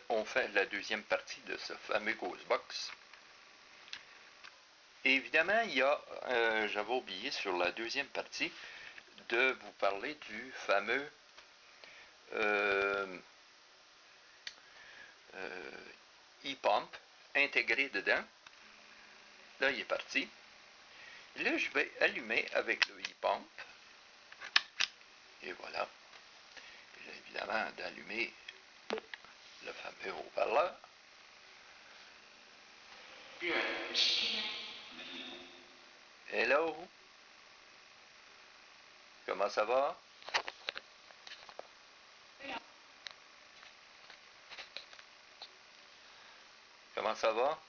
On fait la deuxième partie de ce fameux Ghostbox. Évidemment, il y a, j'avais oublié sur la deuxième partie de vous parler du fameux e-pump intégré dedans. Là, il est parti. Là, je vais allumer avec le e-pump. Et voilà. Et là, évidemment, d'allumer le fameux haut-parleur. Hello. Comment ça va? Comment ça va?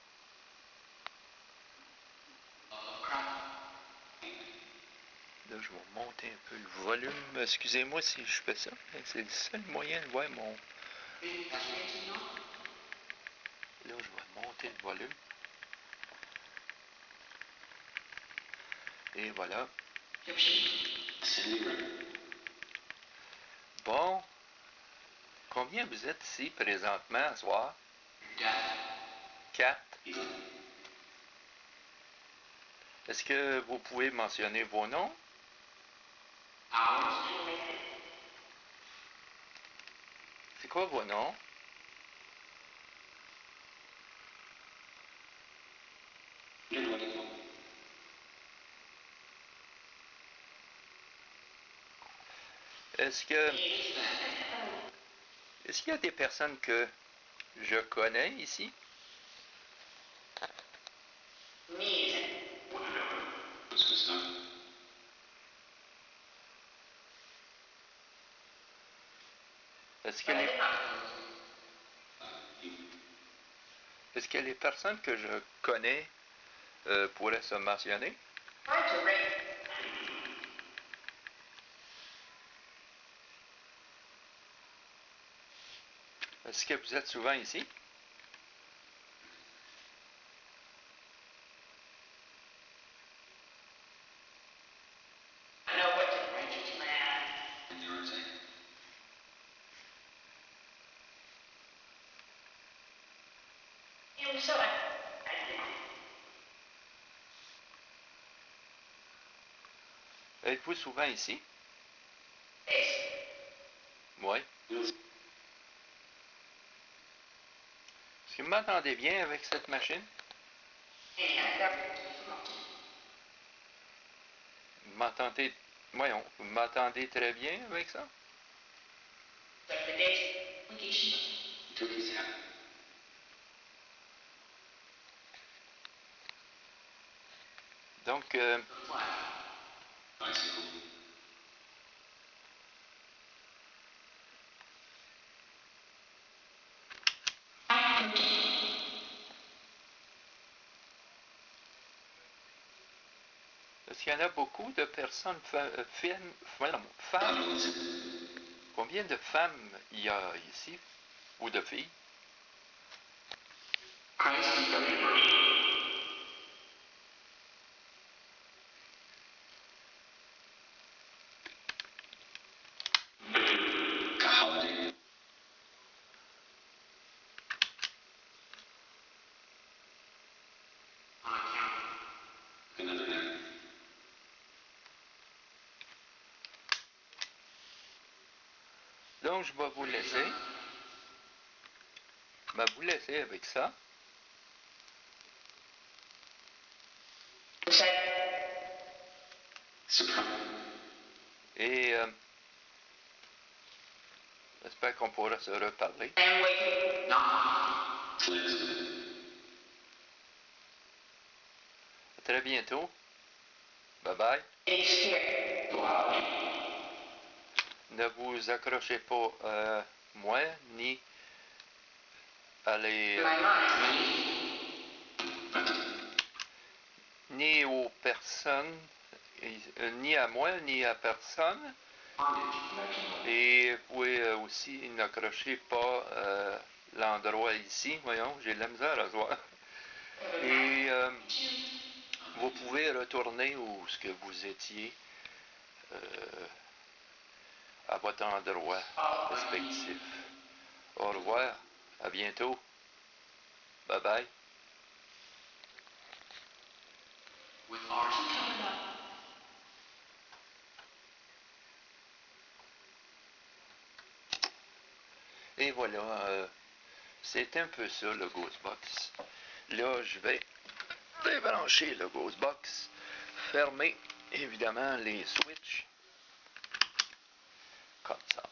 Là, je vais monter un peu le volume. Excusez-moi si je fais ça. C'est le seul moyen de voir mon... Là, je vais monter le volume. Et voilà. Bon. Combien vous êtes ici présentement ce soir? 4. Est-ce que vous pouvez mentionner vos noms? C'est quoi vos noms? Est-ce qu'il y a des personnes que je connais ici? Est-ce que les personnes que je connais pourraient se mentionner? Est-ce que vous êtes souvent ici? Êtes-vous souvent ici? Oui. Est-ce que vous m'entendez bien avec cette machine? Vous m'entendez... Voyons, vous m'entendez très bien avec ça? Donc, est-ce qu'il y en a beaucoup de personnes, femmes? Combien de femmes il y a ici? Ou de filles? Donc, je vais vous laisser. Je vais vous laisser avec ça. Et j'espère qu'on pourra se reparler. À très bientôt. Bye bye. Ne vous accrochez pas à moi, ni à ni aux personnes, ni à moi, ni à personne. Et vous pouvez aussi n'accrochez pas l'endroit ici. Voyons, j'ai de la misère à voir. Et vous pouvez retourner où ce que vous étiez à votre endroit respectif. Au revoir. À bientôt. Bye bye. Et voilà, c'est un peu ça le Ghostbox. Là, je vais débrancher le Ghostbox, fermer évidemment les switches, comme ça.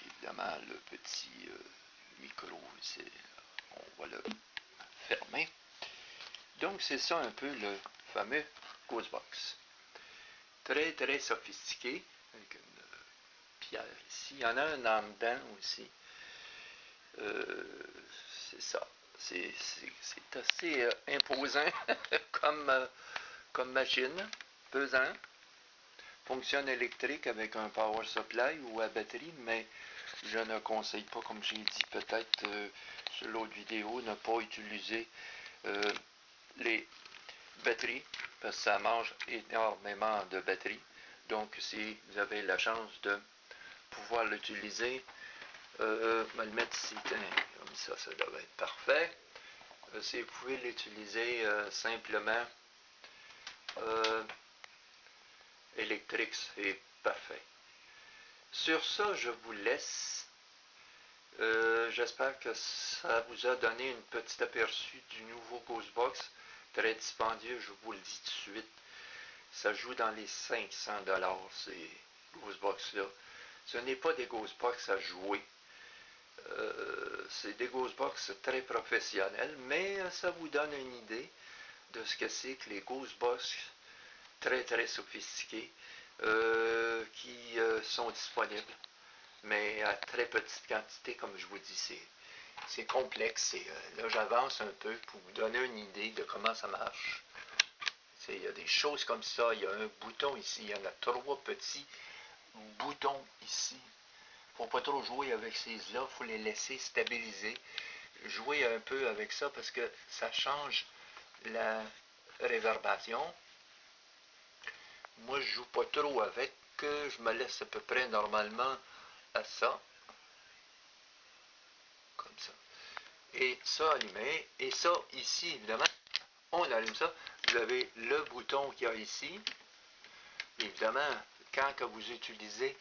Évidemment, le petit micro, on va le fermer. Donc, c'est ça un peu le fameux Ghostbox. Très, très sophistiqué, avec une pierre ici. Il y en a un en dedans aussi. C'est ça. C'est assez imposant comme machine, pesant. Fonctionne électrique avec un power supply ou à batterie, mais je ne conseille pas, comme j'ai dit peut-être sur l'autre vidéo, ne pas utiliser les batteries, parce que ça mange énormément de batterie. Donc, si vous avez la chance de pouvoir l'utiliser, je vais le mettre ici, comme ça devrait être parfait. Si vous pouvez l'utiliser simplement électrique, c'est parfait. Sur ça, je vous laisse. J'espère que ça vous a donné une petite aperçu du nouveau Ghostbox. Très dispendieux, je vous le dis tout de suite. Ça joue dans les 500$, ces Ghostbox-là. Ce n'est pas des Ghostbox à jouer. C'est des Ghostbox très professionnels, mais ça vous donne une idée de ce que c'est que les Ghostbox très très sophistiqués qui sont disponibles, mais à très petite quantité, comme je vous dis, c'est complexe. Là, j'avance un peu pour vous donner une idée de comment ça marche. Il y a des choses comme ça. Il y a un bouton ici. Il y en a 3 petits boutons ici. Il ne faut pas trop jouer avec ces-là. Il faut les laisser stabiliser. Jouer un peu avec ça parce que ça change la réverbération. Moi, je joue pas trop avec. Je me laisse à peu près normalement à ça. Comme ça. Et ça allumé. Et ça, ici, évidemment, on allume ça. Vous avez le bouton qu'il y a ici. Évidemment, quand que vous utilisez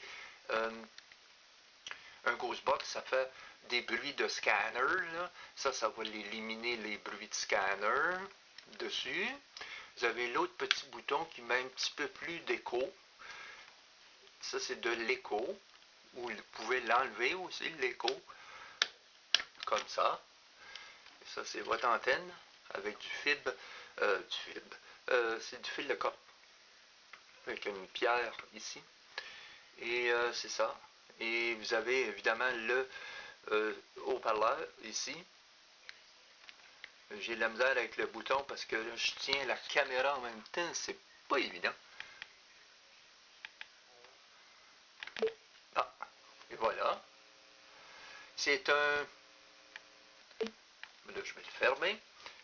un Ghostbox, ça fait des bruits de scanner. Là. Ça va éliminer les bruits de scanner dessus. Vous avez l'autre petit bouton qui met un petit peu plus d'écho. Ça, c'est de l'écho. Ou vous pouvez l'enlever aussi, l'écho. Comme ça. Et ça, c'est votre antenne avec du fibre. C'est du fil de corps. Avec une pierre ici. Et c'est ça. Et vous avez évidemment le haut-parleur ici. J'ai de la misère avec le bouton parce que là, je tiens la caméra en même temps. C'est pas évident. Ah, et voilà. C'est un... Là, je vais le fermer.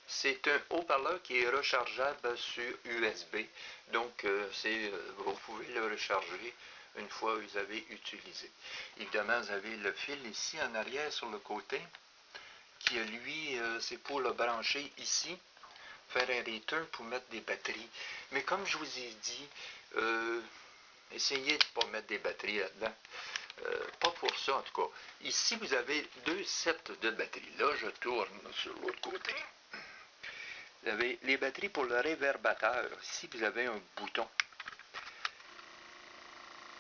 C'est un haut-parleur qui est rechargeable sur USB. Donc, vous pouvez le recharger une fois que vous avez utilisé. Évidemment, vous avez le fil ici en arrière sur le côté, qui lui, c'est pour le brancher ici, faire un return pour mettre des batteries. Mais comme je vous ai dit, essayez de ne pas mettre des batteries là-dedans. Pas pour ça en tout cas. Ici, vous avez 2 sets de batteries. Là, je tourne sur l'autre côté. Vous avez les batteries pour le réverbateur. Ici, vous avez un bouton.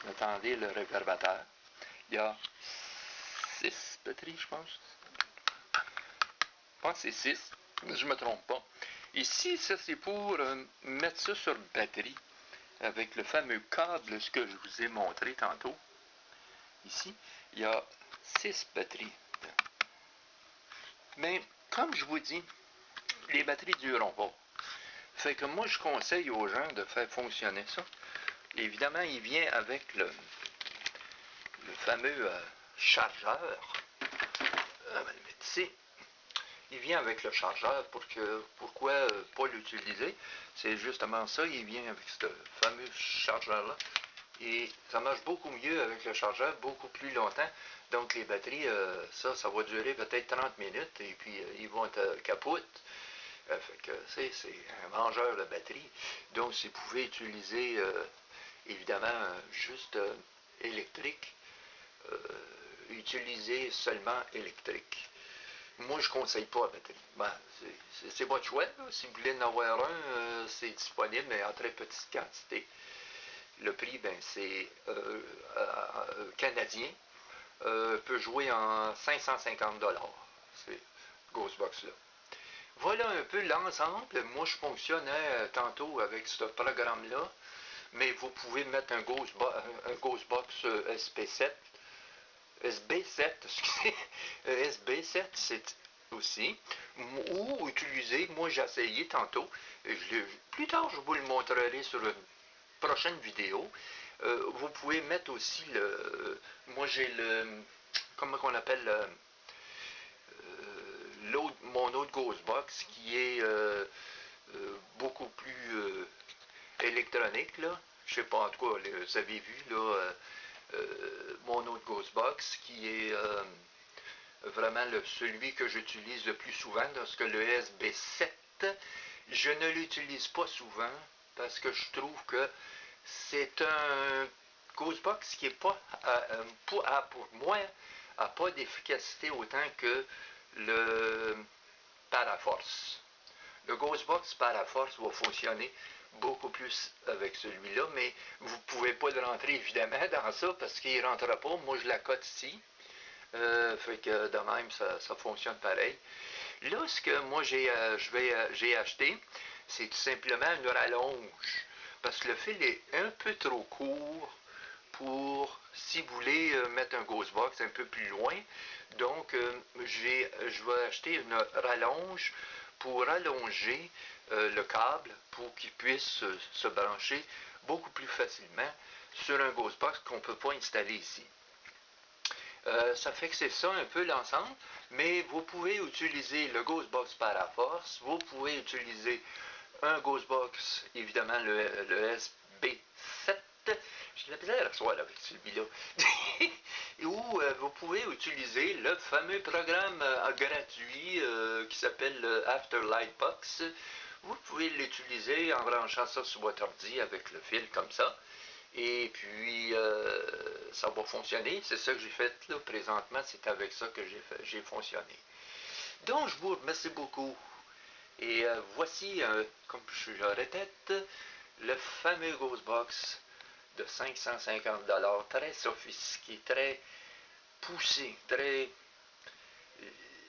Attendez le réverbateur. Il y a 6 batteries, je pense. Je pense que c'est 6. Je ne me trompe pas. Ici, ça, c'est pour mettre ça sur batterie. Avec le fameux câble, ce que je vous ai montré tantôt. Ici, il y a 6 batteries. Mais, comme je vous dis, les batteries ne dureront pas. Fait que moi, je conseille aux gens de faire fonctionner ça. Évidemment, il vient avec le fameux chargeur. On va le mettre ici. Il vient avec le chargeur. Pourquoi pas l'utiliser? C'est justement ça. Il vient avec ce fameux chargeur-là. Et ça marche beaucoup mieux avec le chargeur, beaucoup plus longtemps. Donc les batteries, ça va durer peut-être 30 minutes et puis ils vont être capotes. Fait que c'est un mangeur de batterie. Donc si vous pouvez utiliser évidemment juste électrique, utilisez seulement électrique. Moi, je ne conseille pas la batterie. Ben, c'est votre choix. Là. Si vous voulez en avoir un, c'est disponible, mais en très petite quantité. Le prix, ben, c'est canadien. Peut jouer en 550 $. C'est Ghostbox là. Voilà un peu l'ensemble. Moi, je fonctionnais tantôt avec ce programme-là, mais vous pouvez mettre un Ghostbox SP7. SB7, excusez, SB7, c'est aussi, ou utiliser, moi j'ai essayé tantôt, plus tard je vous le montrerai sur une prochaine vidéo, vous pouvez mettre aussi moi j'ai comment on appelle, mon autre Ghostbox qui est beaucoup plus électronique, là, je sais pas, en tout cas, vous avez vu, là, mon autre Ghostbox qui est vraiment celui que j'utilise le plus souvent, parce que le SB7, je ne l'utilise pas souvent parce que je trouve que c'est un Ghostbox qui est pas, pour moi, n'a pas d'efficacité autant que le Paraforce. Le Ghostbox Paraforce va fonctionner beaucoup plus avec celui-là, mais vous ne pouvez pas le rentrer évidemment dans ça parce qu'il ne rentrera pas. Moi, je la cote ici. Fait que de même, ça fonctionne pareil. Là, ce que moi j'ai acheté, c'est tout simplement une rallonge. Parce que le fil est un peu trop court pour, si vous voulez mettre un Ghostbox un peu plus loin. Donc, je vais acheter une rallonge pour allonger le câble pour qu'il puisse se brancher beaucoup plus facilement sur un Ghostbox qu'on ne peut pas installer ici. Ça fait que c'est ça un peu l'ensemble, mais vous pouvez utiliser le Ghostbox Paraforce, vous pouvez utiliser un Ghostbox, évidemment le SB7, j'ai de la misère à soir avec celui-là, ou vous pouvez utiliser le fameux programme gratuit qui s'appelle Afterlight Box. Vous pouvez l'utiliser en branchant ça sur votre ordi avec le fil comme ça. Et puis, ça va fonctionner. C'est ça que j'ai fait là présentement. C'est avec ça que j'ai fonctionné. Donc, je vous remercie beaucoup. Et voici, comme je répète, le fameux Ghostbox de 550 $, très sophistiqué, très poussé, très...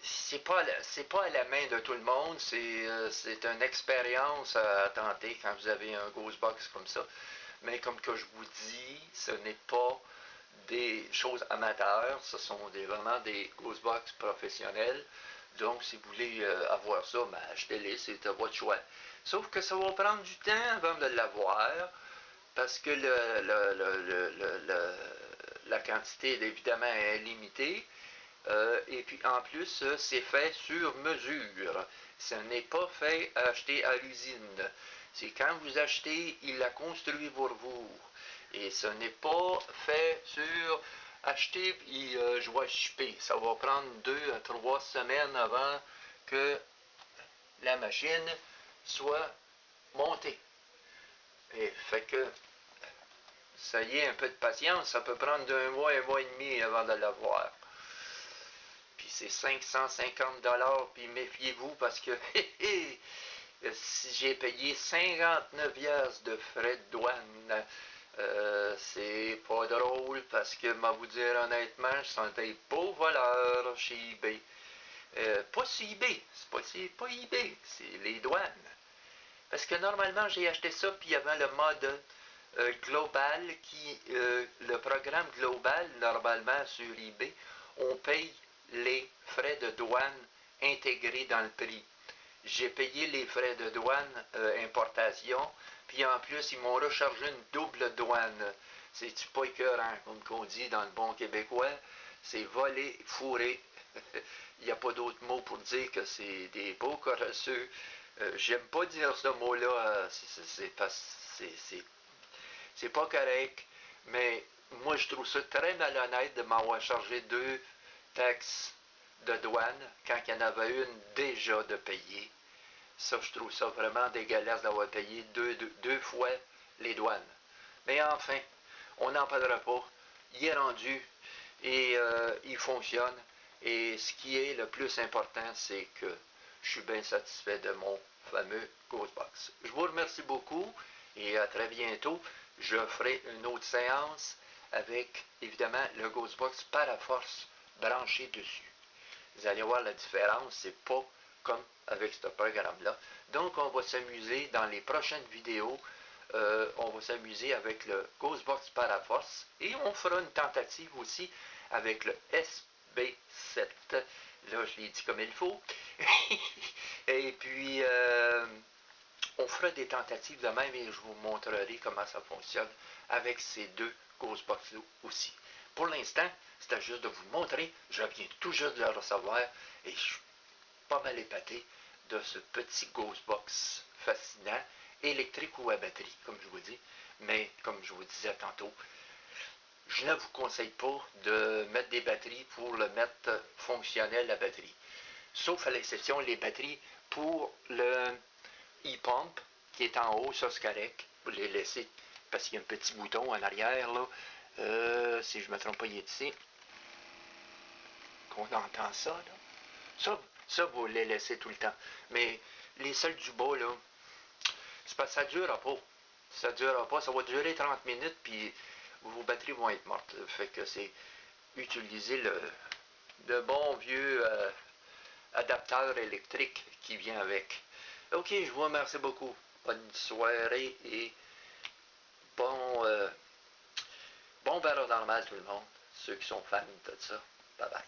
C'est pas à la main de tout le monde, c'est une expérience à tenter quand vous avez un Ghostbox comme ça. Mais comme que je vous dis, ce n'est pas des choses amateurs, ce sont vraiment des Ghostbox professionnels. Donc, si vous voulez avoir ça, ben, achetez-les, c'est à votre choix. Sauf que ça va prendre du temps avant de l'avoir, parce que la quantité, évidemment, est limitée. Et puis, en plus, c'est fait sur mesure. Ce n'est pas fait à acheter à l'usine. C'est quand vous achetez, il l'a construit pour vous. Et ce n'est pas fait sur acheter et je vais shipper. Ça va prendre 2 à 3 semaines avant que la machine soit montée. Et fait que ça y est, un peu de patience, ça peut prendre un mois et demi avant de l'avoir. Puis c'est 550 $, puis méfiez-vous parce que si j'ai payé 59 $ de frais de douane, c'est pas drôle parce que, moi vous dire honnêtement, je sont des beaux voleurs chez eBay. Pas chez eBay, c'est pas eBay, c'est les douanes. Parce que normalement, j'ai acheté ça, puis il y avait le mode global, le programme global, normalement sur eBay, on paye les frais de douane intégrés dans le prix. J'ai payé les frais de douane importation, puis en plus, ils m'ont rechargé une double douane. C'est-tu pas écœurant, comme on dit dans le bon québécois? C'est volé, fourré. Il n'y a pas d'autre mot pour dire que c'est des beaux corasseux. J'aime pas dire ce mot-là, c'est pas correct. Mais moi, je trouve ça très malhonnête de m'avoir chargé 2 taxes de douane quand il y en avait une déjà de payer. Ça, je trouve ça vraiment dégueulasse d'avoir payé deux fois les douanes. Mais enfin, on n'en parlera pas. Il est rendu et il fonctionne. Et ce qui est le plus important, c'est que je suis bien satisfait de mon fameux Ghostbox. Je vous remercie beaucoup et à très bientôt. Je ferai une autre séance avec, évidemment, le Ghostbox par la force branché dessus. Vous allez voir la différence, c'est pas comme avec ce programme-là. Donc, on va s'amuser dans les prochaines vidéos. On va s'amuser avec le Ghostbox par la force et on fera une tentative aussi avec le SB7. Là, je l'ai dit comme il faut. Et puis, on fera des tentatives de même et je vous montrerai comment ça fonctionne avec ces deux Ghostbox aussi. Pour l'instant, c'était juste de vous montrer. Je viens tout juste de le recevoir et je suis pas mal épaté de ce petit Ghostbox fascinant, électrique ou à batterie, comme je vous dis. Mais, comme je vous disais tantôt, je ne vous conseille pas de mettre des batteries pour le mettre fonctionnel, la batterie. Sauf à l'exception les batteries pour le e-pump qui est en haut, ça c'est correct. Vous les laissez parce qu'il y a un petit bouton en arrière, là. Si je ne me trompe pas, il est ici. Qu'on entend ça, là. Ça, vous les laissez tout le temps. Mais les celles du bas, là, c'est parce que ça ne durera pas. Ça ne durera pas. Ça va durer 30 minutes, puis vos batteries vont être mortes. Fait que c'est utiliser le bon vieux adapteur électrique qui vient avec. Ok, je vous remercie beaucoup. Bonne soirée et bon barreau normal tout le monde. Ceux qui sont fans de ça. Bye bye.